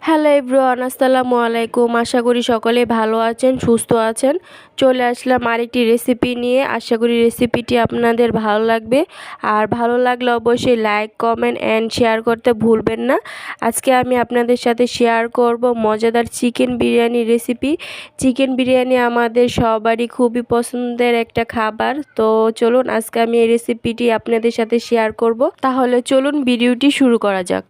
Hello everyone, আসসালামু আলাইকুম। আশা করি সকলে ভালো আছেন, সুস্থ আছেন। চলে আসলাম আরেকটি রেসিপি নিয়ে। আশা করি রেসিপিটি আপনাদের ভালো লাগবে। আর ভালো লাগলে অবশ্যই লাইক, কমেন্ট অ্যান্ড শেয়ার করতে ভুলবেন না। আজকে আমি আপনাদের সাথে শেয়ার করব মজাদার chicken biryani recipe. Chicken biryani আমাদের সবারই খুবই পছন্দের একটা খাবার। তো চলুন আজকে আমি এই রেসিপিটি আপনাদের সাথে শেয়ার করব। তাহলে চলুন ভিডিওটি শুরু করা যাক।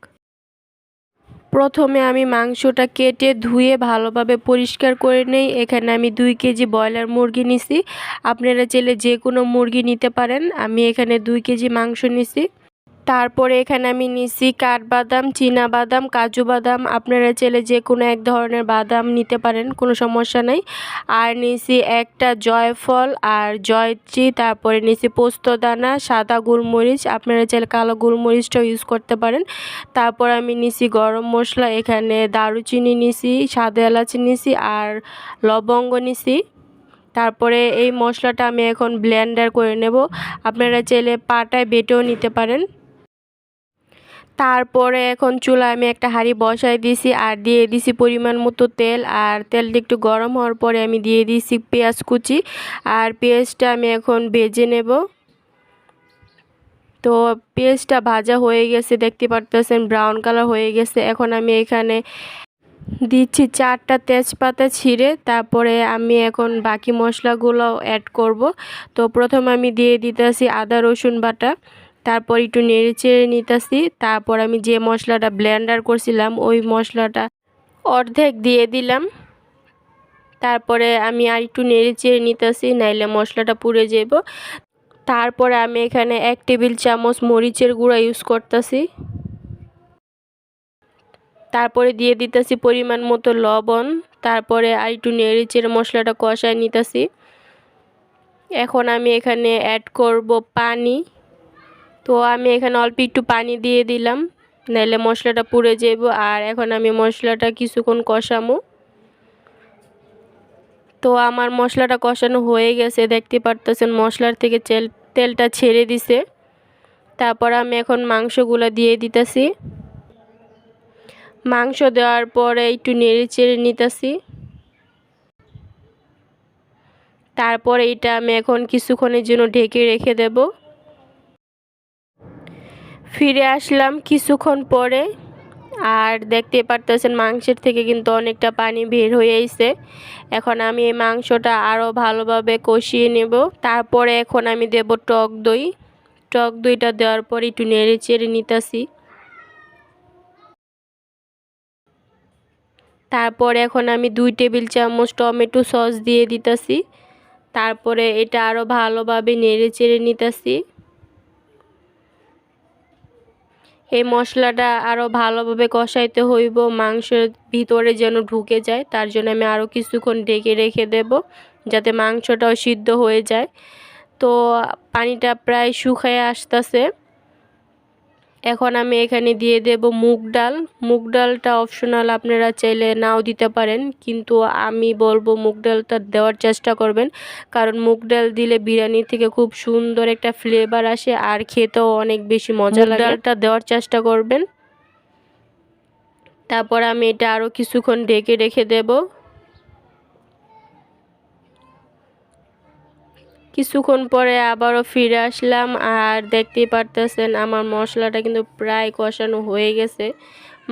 প্রথমে আমি মাংসটা কেটে ধুয়ে ভালোভাবে পরিষ্কার করে নেই। এখানে আমি 2 কেজি ব্রয়লার মুরগি নিছি। আপনারা চাইলে যে কোনো মুরগি নিতে পারেন। আমি এখানে 2 কেজি মাংস নিছি। তারপরে এখানে আমি নিছি কাঠবাদাম, চীনাবাদাম, কাজু বাদাম। আপনারা চাইলে যে কোনো এক ধরনের বাদাম নিতে পারেন, কোনো সমস্যা নাই। আর নিছি একটা জয়ফল আর জয়ত্রী। তারপরে নিছি পোস্তদানা, সাদা গোলমরিচ। আপনারা চাইলে কালো গোলমরিচটাও ইউজ করতে পারেন। তারপর আমি নিছি গরম মশলা, এখানে দারুচিনি নিছি, সাদা এলাচ নিছি আর লবঙ্গ নিছি। তারপরে এই মশলাটা আমি এখন ব্লেন্ডার করে নেব। আপনারা চাইলে পাটায় বেটেও নিতে পারেন। তারপরে এখন চুলায় আমি একটা হাঁড়ি বসাই দিয়েছি আর দিয়ে দিছি পরিমাণ মতো তেল। আর তেলটা একটু গরম হওয়ার পরে আমি দিয়ে দিয়েছি পেঁয়াজ কুচি। আর পেঁয়াজটা আমি এখন ভেজে নেব। তো পেঁয়াজটা ভাজা হয়ে গেছে, দেখতে পারতেছেন ব্রাউন কালার হয়ে গেছে। এখন আমি এখানে দিচ্ছি 4টা তেজপাতা ছিঁড়ে। তারপরে আমি এখন বাকি মশলাগুলো অ্যাড করব। তো প্রথমে আমি দিয়ে দিতেছি আদা রসুন বাটা। তারপর একটু নেড়ে চেড়ে নিতেছি। তারপর আমি যে মশলাটা ব্লেন্ডার করছিলাম ওই মশলাটা অর্ধেক দিয়ে দিলাম। তারপরে আমি আর একটু নেড়ে চেড়ে নিতেছি, নাইলে মশলাটা পুড়ে যাব। তারপরে আমি এখানে 1 টেবিল চামচ মরিচের গুঁড়া ইউজ করতেছি। তারপরে দিয়ে দিতেছি পরিমাণ মতো লবণ। তারপরে আর একটু নেড়ে চেড়ে মশলাটা কষায় নিতেছি। এখন আমি এখানে অ্যাড করব পানি। তো আমি এখানে অল্প একটু পানি দিয়ে দিলাম, নাইলে মশলাটা পুড়ে যাব। আর এখন আমি মশলাটা কিছুক্ষণ কষামো। তো আমার মশলাটা কষানো হয়ে গেছে, দেখতে পারতেছেন মশলার থেকে তেলটা ছেড়ে দিছে। তারপর আমি এখন মাংসগুলো দিয়ে দিতেছি। মাংস দেওয়ার পরে একটু নেড়ে চেড়ে নিতেছি। তারপরে এটা আমি এখন কিছুক্ষণের জন্য ঢেকে রেখে দেব। ফিরে আসলাম কিছুক্ষণ পরে। আর দেখতে পারতেছেন মাংসের থেকে কিন্তু অনেকটা পানি বের হয়ে এসেছে। এখন আমি এই মাংসটা আরও ভালোভাবে কষিয়ে নেব। তারপরে এখন আমি দেব টক দই। টক দইটা দেওয়ার পর একটু নেড়ে চেড়ে নিতেছি। তারপরে এখন আমি 2 টেবিল চামচ টমেটো সস দিয়ে দিতেছি। তারপরে এটা আরও ভালোভাবে নেড়ে চেড়ে নিতেছি। এই মশলাটা আরও ভালোভাবে কষাইতে হইব, মাংসের ভিতরে যেন ঢুকে যায়। তার জন্য আমি আরও কিছুক্ষণ ঢেকে রেখে দেব, যাতে মাংসটাও সিদ্ধ হয়ে যায়। তো পানিটা প্রায় শুকিয়ে আসতেছে। এখন আমি এখানে দিয়ে দেব মুগ ডাল। মুগ ডালটা অপশনাল, আপনারা চাইলে নাও দিতে পারেন, কিন্তু আমি বলবো মুগ ডালটা দেওয়ার চেষ্টা করবেন। কারণ মুগ ডাল দিলে বিরিয়ানি থেকে খুব সুন্দর একটা ফ্লেভার আসে আর খেতেও অনেক বেশি মজা লাগে। ডালটা দেওয়ার চেষ্টা করবেন। তারপর আমি এটা আরও কিছুক্ষণ ঢেকে রেখে দেব। কিছুক্ষণ পরে আবারও ফিরে আসলাম। আর দেখতেই পারতেছেন আমার মশলাটা কিন্তু প্রায় কষানো হয়ে গেছে,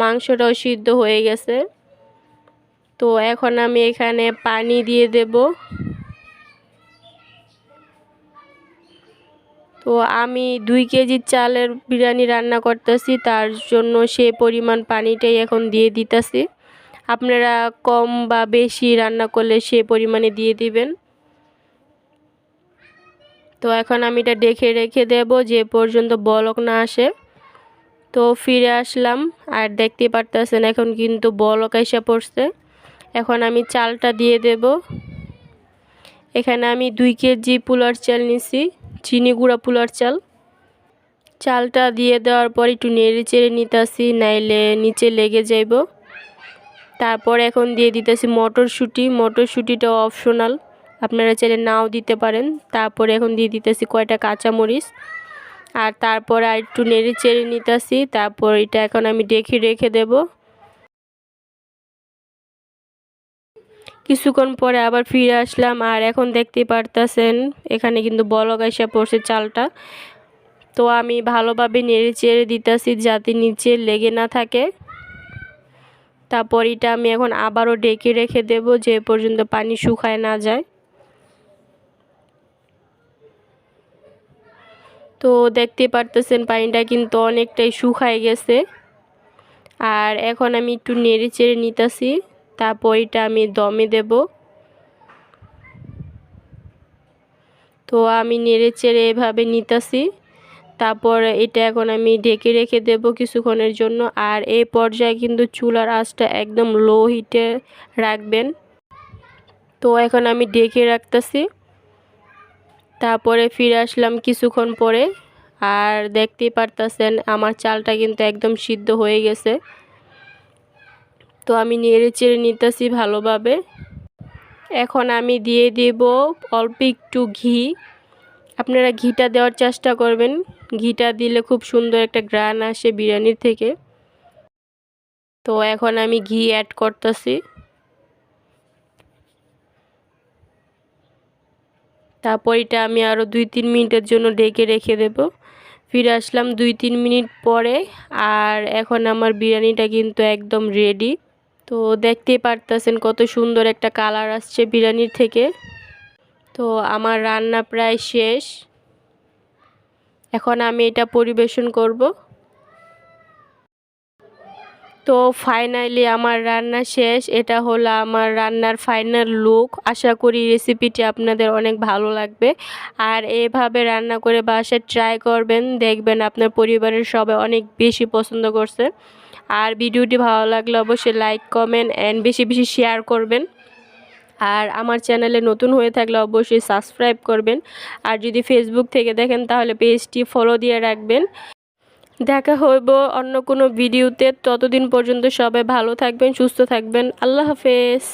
মাংসটাও সিদ্ধ হয়ে গেছে। তো এখন আমি এখানে পানি দিয়ে দেব। তো আমি 2 কেজি চালের বিরিয়ানি রান্না করতেছি, তার জন্য সেই পরিমাণ পানিটাই এখন দিয়ে দিতেছি। আপনারা কম বা বেশি রান্না করলে সেই পরিমাণে দিয়ে দিবেন। তো এখন আমি এটা ঢেকে রেখে দেব যে পর্যন্ত বলক না আসে। তো ফিরে আসলাম আর দেখতে পারতেছেন এখন কিন্তু বলক এসে পড়ছে। এখন আমি চালটা দিয়ে দেব। এখানে আমি 2 কেজি পোলার চাল নিছি, চিনি গুঁড়া পোলার চাল। চালটা দিয়ে দেওয়ার পর একটু নেড়ে চেড়ে নিতেছি, নাইলে নিচে লেগে যাইব। তারপর এখন দিয়ে দিতেছি মটরশুঁটি। মটরশুঁটিটাও অপশনাল, আপনারা চাইলে নাও দিতে পারেন। তারপরে এখন দিয়ে দিতেছি কয়টা কাঁচামরিচ। আর তারপর আর একটু নেড়ে চেড়ে নিতেছি। তারপর এটা এখন আমি ঢেকে রেখে দেব। কিছুক্ষণ পরে আবার ফিরে আসলাম, আর এখন দেখতে পারতেছেন এখানে কিন্তু বলক আইসা পড়ছে চালটা। তো আমি ভালোভাবে নেড়ে চেড়ে দিতেছি যাতে নিচে লেগে না থাকে। তারপর এটা আমি এখন আবারও ঢেকে রেখে দেব যে পর্যন্ত পানি শুকায় না যায়। তো দেখতে পারতেছেন পানিটা কিন্তু অনেকটাই শুকায় গেছে। আর এখন আমি একটু নেড়ে চেড়ে নিতেছি, তারপর এটা আমি দমে দেব। তো আমি নেড়ে চেড়ে এভাবে নিতেছি, তারপর এটা এখন আমি ঢেকে রেখে দেব কিছুক্ষণের জন্য। আর এই পর্যায়ে কিন্তু চুলার আঁচটা একদম লো হিটে রাখবেন। তো এখন আমি ঢেকে রাখতেছি, তারপরে ফিরে আসলাম কিছুক্ষণ পরে। আর দেখতেই পারতেছেন আমার চালটা কিন্তু একদম সিদ্ধ হয়ে গেছে। তো আমি নেড়ে চেড়ে নিতেছি ভালোভাবে। এখন আমি দিয়ে দেব অল্প একটু ঘি। আপনারা ঘিটা দেওয়ার চেষ্টা করবেন, ঘিটা দিলে খুব সুন্দর একটা ঘ্রাণ আসে বিরিয়ানির থেকে। তো এখন আমি ঘি অ্যাড করতেছি। তারপর এটা আমি আরও 2-3 মিনিটের জন্য ঢেকে রেখে দেব। ফিরে আসলাম 2-3 মিনিট পরে, আর এখন আমার বিরিয়ানিটা কিন্তু একদম রেডি। তো দেখতেই পারতেছেন কত সুন্দর একটা কালার আসছে বিরিয়ানির থেকে। তো আমার রান্না প্রায় শেষ, এখন আমি এটা পরিবেশন করব। তো ফাইনালি আমার রান্না শেষ। এটা হলো আমার রান্নার ফাইনাল লুক। আশা করি রেসিপিটি আপনাদের অনেক ভালো লাগবে। আর এভাবে রান্না করে বাসায় ট্রাই করবেন, দেখবেন আপনার পরিবারের সবাই অনেক বেশি পছন্দ করছে। আর ভিডিওটি ভালো লাগলে অবশ্যই লাইক, কমেন্ট অ্যান্ড বেশি বেশি শেয়ার করবেন। আর আমার চ্যানেলে নতুন হয়ে থাকলে অবশ্যই সাবস্ক্রাইব করবেন। আর যদি ফেসবুক থেকে দেখেন তাহলে পেজটি ফলো দিয়ে রাখবেন। দেখা হইব অন্য কোনো ভিডিওতে। ততদিন পর্যন্ত সবাই ভালো থাকবেন, সুস্থ থাকবেন। আল্লাহ হাফেজ।